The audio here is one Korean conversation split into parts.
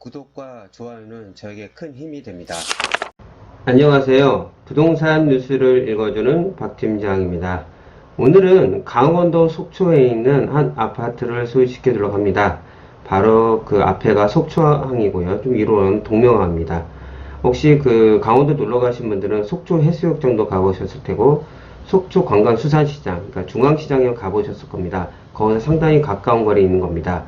구독과 좋아요는 저에게 큰 힘이 됩니다. 안녕하세요. 부동산 뉴스를 읽어주는 박 팀장입니다. 오늘은 강원도 속초에 있는 한 아파트를 소개시켜 드리려고 합니다. 바로 그 앞에가 속초항이고요. 좀 위로는 동명항입니다. 혹시 그 강원도 놀러 가신 분들은 속초 해수욕장도 가보셨을 테고 속초 관광수산시장, 그러니까 중앙시장에 가보셨을 겁니다. 거기서 상당히 가까운 거리에 있는 겁니다.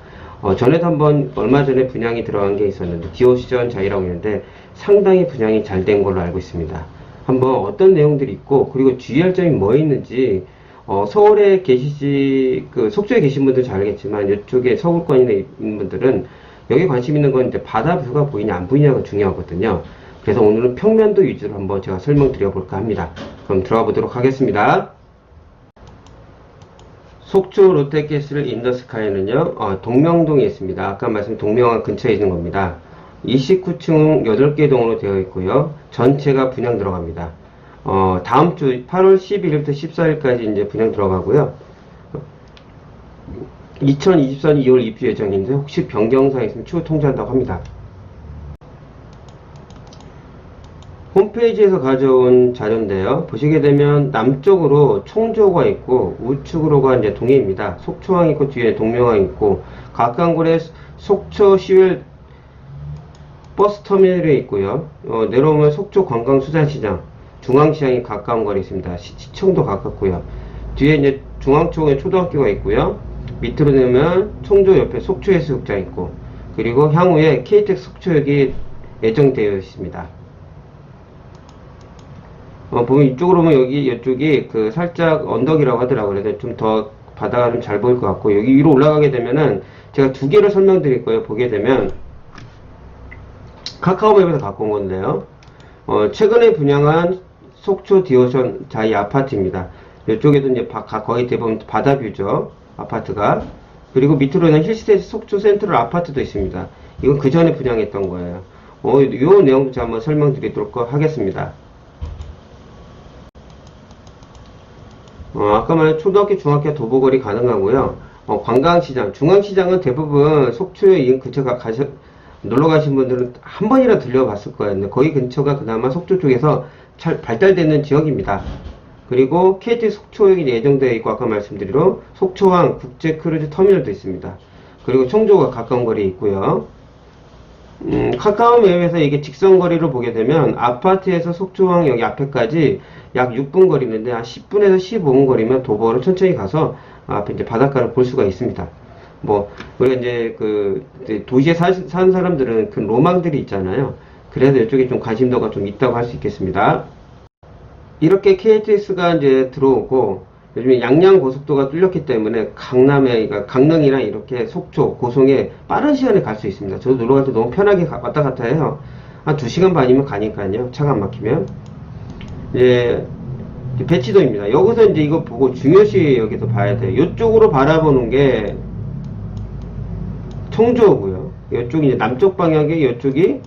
전에도 한번 얼마 전에 분양이 들어간 게 있었는데 디오시전 자이라고 있는데 상당히 분양이 잘 된 걸로 알고 있습니다. 한번 어떤 내용들이 있고 그리고 주의할 점이 뭐 있는지 서울에 계시지 그 속초에 계신 분들은 잘 알겠지만 이쪽에 서울권에 있는 분들은 여기 관심 있는 건 이제 바다 뷰가 보이냐 안 보이냐가 중요하거든요. 그래서 오늘은 평면도 위주로 한번 제가 설명드려 볼까 합니다. 그럼 들어가 보도록 하겠습니다. 속초 롯데캐슬 인더스카이는요, 동명동에 있습니다. 아까 말씀 동명항 근처에 있는 겁니다. 29층 8개 동으로 되어 있고요. 전체가 분양 들어갑니다. 다음 주 8월 11일부터 14일까지 이제 분양 들어가고요. 2024년 2월 입주 예정인데 혹시 변경사항 있으면 추후 통지한다고 합니다. 홈페이지에서 가져온 자료인데요. 보시게 되면 남쪽으로 총조가 있고 우측으로가 이제 동해입니다. 속초항 있고 뒤에 동명항 있고 가까운 곳에 속초시외 버스터미널에 있고요. 내려오면 속초 관광수산시장, 중앙시장이 가까운 거리에 있습니다. 시청도 가깝고요. 뒤에 이제 중앙초에 초등학교가 있고요. 밑으로 내려오면 총조 옆에 속초해수욕장 있고 그리고 향후에 KTX 속초역이 예정되어 있습니다. 보면 이쪽으로 보면 이쪽이 그 살짝 언덕이라고 하더라고요. 그래서 좀 더 바다가 좀 잘 보일 것 같고, 여기 위로 올라가게 되면은 제가 두 개를 설명드릴 거예요. 보게 되면 카카오맵에서 갖고 온 건데요. 최근에 분양한 속초 디오션 자이 아파트입니다. 이쪽에도 이제 거의 대부분 바다 뷰죠. 아파트가. 그리고 밑으로는 힐스테이트 속초 센트럴 아파트도 있습니다. 이건 그 전에 분양했던 거예요. 요 내용도 제가 한번 설명드리도록 하겠습니다. 아까 말한 초등학교, 중학교 도보거리 가능하고요. 관광시장, 중앙시장은 대부분 속초에 있는 근처가 놀러 가신 분들은 한 번이라 들려봤을 거예요. 근데 거기 근처가 그나마 속초 쪽에서 잘 발달되는 지역입니다. 그리고 KT 속초역이 예정되어 있고 아까 말씀드린 속초항 국제 크루즈 터미널도 있습니다. 그리고 청조가 가까운 거리에 있고요. 카카오맵에서 이게 직선거리로 보게 되면 아파트에서 속초항 여기 앞에까지 약 6분 거리인데 한 10분에서 15분 거리면 도보로 천천히 가서 앞에 이제 바닷가를 볼 수가 있습니다. 우리가 이제 도시에 사는 사람들은 그 로망들이 있잖아요. 그래서 이쪽에 좀 관심도가 좀 있다고 할 수 있겠습니다. 이렇게 KTX가 이제 들어오고 요즘에 양양 고속도가 뚫렸기 때문에 강릉이나 이렇게 속초, 고성에 빠른 시간에 갈 수 있습니다. 저도 놀러 갈 때 너무 편하게 왔다 갔다 해요. 한 2시간 반이면 가니까요. 차가 안 막히면. 예, 배치도입니다. 여기서 이제 이거 보고 중요시 여기서 봐야 돼요. 이쪽으로 바라보는 게 청조고요. 이쪽이 이제 남쪽 방향에 이쪽이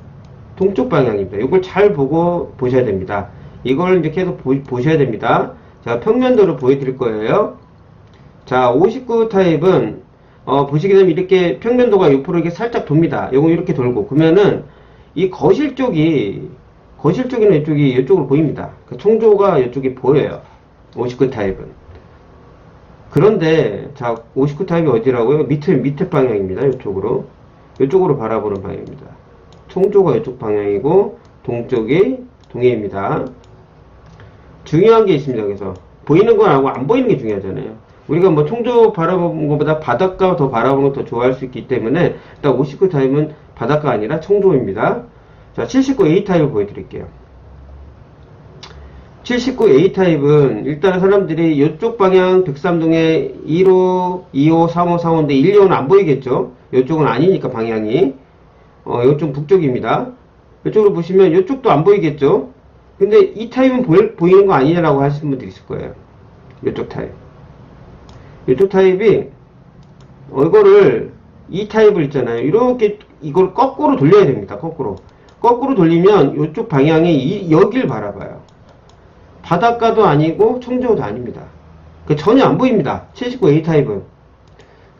동쪽 방향입니다. 이걸 잘 보고 보셔야 됩니다. 이걸 이제 계속 보셔야 됩니다. 자, 평면도를 보여드릴 거예요. 자, 59 타입은, 보시게 되면 이렇게 평면도가 옆으로 이렇게 살짝 돕니다. 요거 이렇게 돌고. 그러면은, 이 거실 쪽이는 이쪽으로 보입니다. 그 총조가 이쪽이 보여요. 59 타입은. 그런데, 자, 59 타입이 어디라고요? 밑에 방향입니다. 이쪽으로 바라보는 방향입니다. 총조가 이쪽 방향이고, 동쪽이 동해입니다. 중요한 게 있습니다. 그래서 보이는 건 알고 안 보이는 게 중요하잖아요. 우리가 총조 바라보는 것보다 바닷가 더 바라보는 걸 더 좋아할 수 있기 때문에 일단 59 타입은 바닷가 아니라 청조입니다. 자, 79A 타입을 보여드릴게요. 79A 타입은 일단 사람들이 이쪽 방향 103동에 1호, 2호, 3호, 4호인데 1, 2호는 안 보이겠죠? 이쪽은 아니니까 방향이. 이쪽 북쪽입니다. 이쪽으로 보시면 이쪽도 안 보이겠죠? 근데 이 타입은 보이는 거 아니냐라고 하시는 분들이 있을 거예요. 이쪽 타입. 이쪽 타입이, 이 타입을 있잖아요. 이렇게, 이걸 거꾸로 돌려야 됩니다. 거꾸로. 거꾸로 돌리면 이쪽 방향이 여길 바라봐요. 바닷가도 아니고 청조도 아닙니다. 전혀 안 보입니다. 79A 타입은.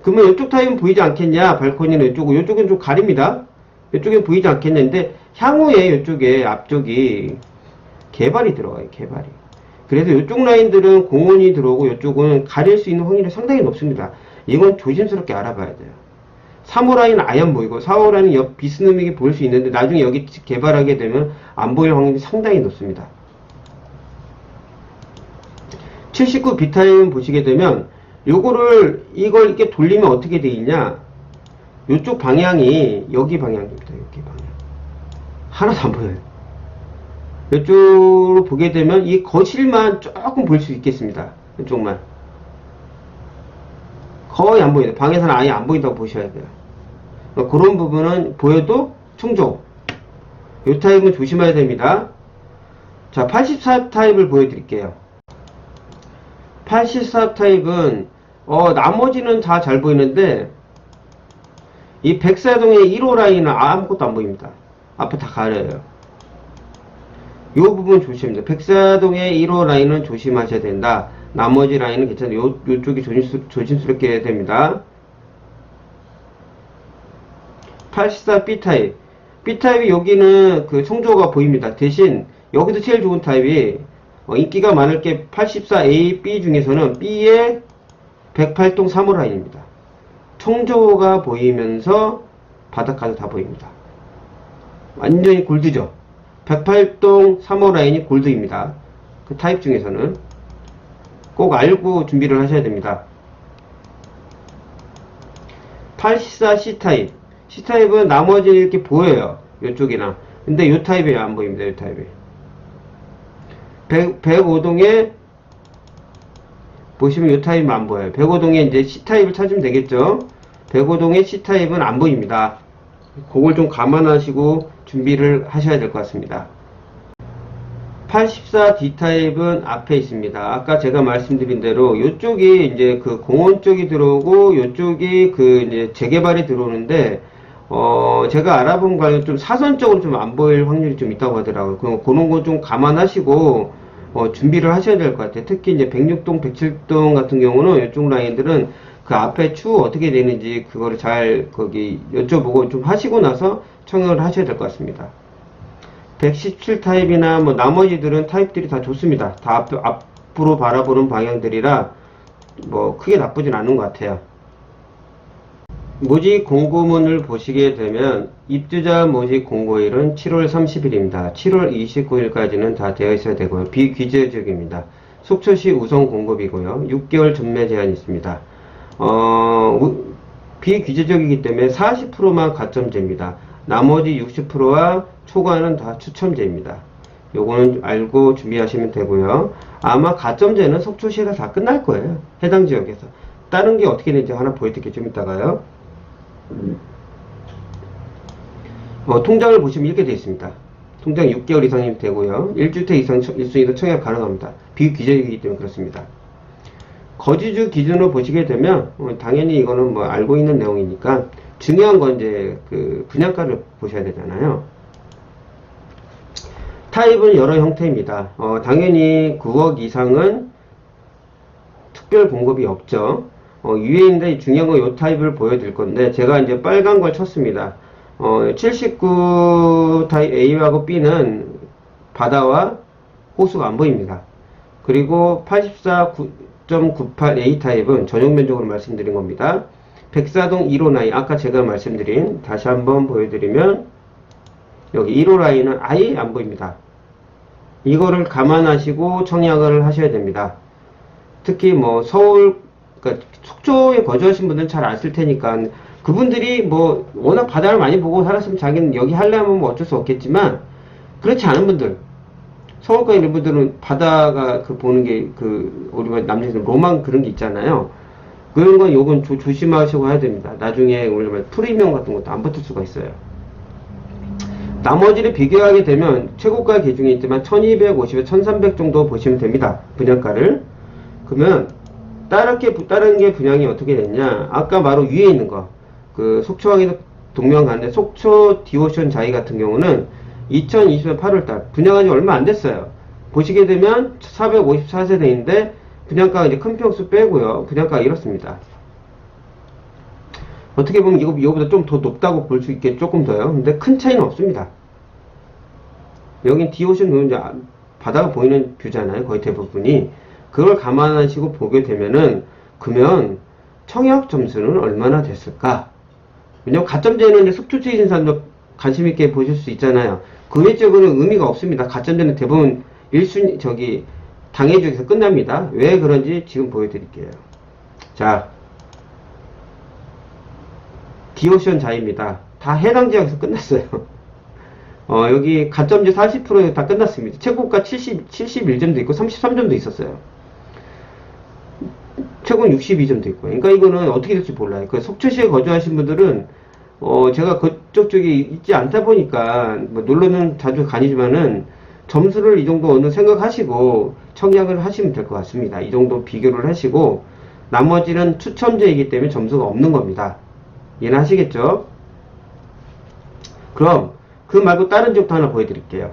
그러면 이쪽 타입은 보이지 않겠냐? 발코니는 이쪽은 좀 가립니다. 이쪽엔 보이지 않겠는데 향후에 이쪽에 앞쪽이 개발이 들어가요. 개발이. 그래서 이쪽 라인들은 공원이 들어오고 이쪽은 가릴 수 있는 확률이 상당히 높습니다. 이건 조심스럽게 알아봐야 돼요. 3호 라인은 아예 안 보이고 4호 라인은 옆 비스듬하게 보일 수 있는데 나중에 여기 개발하게 되면 안 보일 확률이 상당히 높습니다. 79 B타임 보시게 되면 요거를 이걸 이렇게 돌리면 어떻게 돼 있냐, 요쪽 방향이 여기 방향입니다. 여기 방향 하나도 안 보여요. 이쪽으로 보게 되면 이 거실만 조금 볼 수 있겠습니다. 이쪽만 거의 안 보이네. 방에서는 아예 안 보인다고 보셔야 돼요. 그런 부분은 보여도 충족. 이 타입은 조심해야 됩니다. 자, 84 타입을 보여드릴게요. 84 타입은 나머지는 다 잘 보이는데 이 백사동의 1호 라인은 아무것도 안 보입니다. 앞에 다 가려요. 이 부분 조심합니다. 백사동의 1호 라인은 조심하셔야 된다. 나머지 라인은 괜찮아요. 요쪽이 조심스럽게 됩니다. 84 B타입. B타입이 여기는 그 성조가 보입니다. 대신 여기도 제일 좋은 타입이 인기가 많을 게 84A, B 중에서는 B의 108동 3호 라인입니다. 청조가 보이면서 바닷가도 다 보입니다. 완전히 골드죠. 108동 3호 라인이 골드입니다. 그 타입 중에서는 꼭 알고 준비를 하셔야 됩니다. 84 C타입. C타입은 나머지는 이렇게 보여요. 이쪽이나. 근데 이 타입이 안 보입니다. 이 타입이. 105동에 보시면 이 타입은 안 보여요. 105동에 이제 C타입을 찾으면 되겠죠. 105동의 C타입은 안 보입니다. 그걸 좀 감안하시고 준비를 하셔야 될 것 같습니다. 84 D타입은 앞에 있습니다. 아까 제가 말씀드린 대로 이쪽이 이제 그 공원 쪽이 들어오고 이쪽이 그 이제 재개발이 들어오는데 제가 알아본 거는 좀 사선적으로 좀 안 보일 확률이 좀 있다고 하더라고요. 그런 거 좀 감안하시고 준비를 하셔야 될 것 같아요. 특히 이제 106동, 107동 같은 경우는 이쪽 라인들은 그 앞에 추후 어떻게 되는지 그거를 잘 거기 여쭤보고 좀 하시고 나서 청약을 하셔야 될 것 같습니다. 117 타입이나 뭐 나머지들은 타입들이 다 좋습니다. 다 앞으로 바라보는 방향들이라 뭐 크게 나쁘진 않은 것 같아요. 모집 공고문을 보시게 되면 입주자 모집 공고일은 7월 30일입니다. 7월 29일까지는 다 되어 있어야 되고요. 비규제적입니다. 속초시 우선 공급이고요. 6개월 전매 제한이 있습니다. 비규제적이기 때문에 40%만 가점제입니다. 나머지 60%와 초과는 다 추첨제입니다. 요거는 알고 준비하시면 되고요. 아마 가점제는 속초시에서 다 끝날 거예요. 해당 지역에서. 다른 게 어떻게 되는지 하나 보여드릴게요. 좀 이따가요. 통장을 보시면 이렇게 되어 있습니다. 통장 6개월 이상이면 되고요. 1주택 이상 1순위도 청약 가능합니다. 비규제이기 때문에 그렇습니다. 거주주 기준으로 보시게 되면 당연히 이거는 뭐 알고 있는 내용이니까 중요한 건 이제 그 분양가를 보셔야 되잖아요. 타입은 여러 형태입니다. 당연히 9억 이상은 특별 공급이 없죠. 위에인데 중요한 건 이 타입을 보여드릴 건데 제가 이제 빨간 걸 쳤습니다. 79 타입 A하고 B는 바다와 호수가 안 보입니다. 그리고 84.98 A 타입은 전용 면적으로 말씀드린 겁니다. 백사동 1호 라인 아까 제가 말씀드린 다시 한번 보여드리면 여기 1호 라인은 아예 안 보입니다. 이거를 감안하시고 청약을 하셔야 됩니다. 특히 뭐 서울 그러니까 속초에 거주하신 분들은 잘 아실 테니까 그분들이 뭐 워낙 바다를 많이 보고 살았으면 자기는 여기 하려면 뭐 어쩔 수 없겠지만 그렇지 않은 분들 서울과 이런 분들은 바다가 그 보는 게 그 우리가 남자들 로망 그런 게 있잖아요. 그런 건 요건 조심하시고 해야 됩니다. 나중에 우리가 프리미엄 같은 것도 안 붙을 수가 있어요. 나머지를 비교하게 되면 최고가 기준이 있지만 1250에 1300 정도 보시면 됩니다. 분양가를. 그러면 다른 게 분양이 어떻게 됐냐? 아까 바로 위에 있는 거. 그 속초항에도 동명 가는데 속초 디오션 자이 같은 경우는 2020년 8월달 분양한 지 얼마 안 됐어요. 보시게 되면 454세대인데 분양가가 이제 큰 평수 빼고요. 분양가가 이렇습니다. 어떻게 보면 이거보다 좀 더 높다고 볼 수 있게 조금 더요. 근데 큰 차이는 없습니다. 여긴 디오션 이제 바다가 보이는 뷰잖아요. 거의 대부분이. 그걸 감안하시고 보게 되면은 그러면 청약 점수는 얼마나 됐을까? 왜냐면 가점제는 속초주의 신사도 관심 있게 보실 수 있잖아요. 금액적으로는 의미가 없습니다. 가점제는 대부분 1순위 당해주기에서 끝납니다. 왜 그런지 지금 보여드릴게요. 자, 디오션 자입니다. 다 해당 지역에서 끝났어요. 여기 가점제 40% 다 끝났습니다. 최고가 71점도 있고 33점도 있었어요. 최고는 62점도 있고. 그러니까 이거는 어떻게 될지 몰라요. 그 속초시에 거주하신 분들은 제가 그쪽 쪽에 있지 않다 보니까 뭐 놀러는 자주 가니지만은 점수를 이 정도 어느 생각하시고 청약을 하시면 될 것 같습니다. 이 정도 비교를 하시고 나머지는 추첨제이기 때문에 점수가 없는 겁니다. 이해하시겠죠? 그럼 그 말고 다른 지역도 하나 보여드릴게요.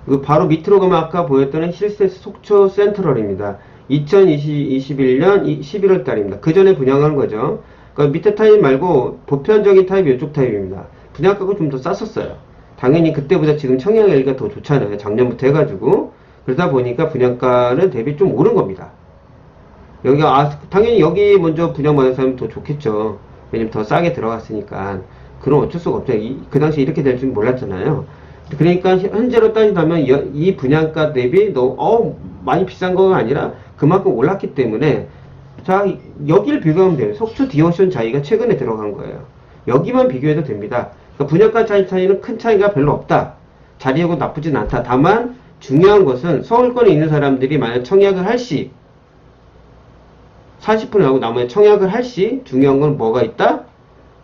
그 바로 밑으로 가면 아까 보였던 힐세스 속초 센트럴입니다. 2021년 11월 달입니다. 그 전에 분양한 거죠. 그러니까 밑에 타입 말고 보편적인 타입이 이쪽 타입입니다. 분양가가 좀 더 쌌었어요. 당연히 그때보다 지금 청약일가 더 좋잖아요. 작년부터 해가지고. 그러다 보니까 분양가는 대비 좀 오른 겁니다. 당연히 여기 먼저 분양받은 사람은 더 좋겠죠. 왜냐면 더 싸게 들어갔으니까. 그럼 어쩔 수가 없죠. 그 당시 이렇게 될 줄 몰랐잖아요. 그러니까 현재로 따진다면 이 분양가 대비 많이 비싼 거가 아니라 그만큼 올랐기 때문에 자, 여기를 비교하면 돼요. 속초 디오션 자이가 최근에 들어간 거예요. 여기만 비교해도 됩니다. 그러니까 분양가 차이는 큰 차이가 별로 없다. 자리하고 나쁘진 않다. 다만 중요한 것은 서울권에 있는 사람들이 만약 청약을 할 시 40%하고 나머지 청약을 할 시 중요한 건 뭐가 있다?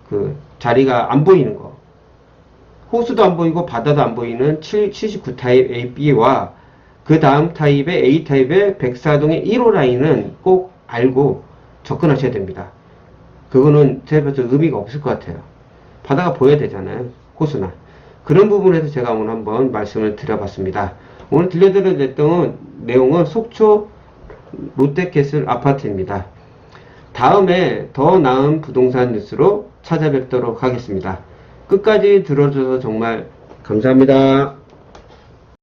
그 자리가 안 보이는 거. 호수도 안 보이고 바다도 안 보이는 79 타입 A, B와 그 다음 타입의 A 타입의 백사동의 1호 라인은 꼭 알고 접근하셔야 됩니다. 그거는 제가 봐서 의미가 없을 것 같아요. 바다가 보여야 되잖아요. 호수나. 그런 부분에서 제가 오늘 한번 말씀을 드려봤습니다. 오늘 들려드렸던 내용은 속초 롯데캐슬 아파트입니다. 다음에 더 나은 부동산 뉴스로 찾아뵙도록 하겠습니다. 끝까지 들어줘서 정말 감사합니다.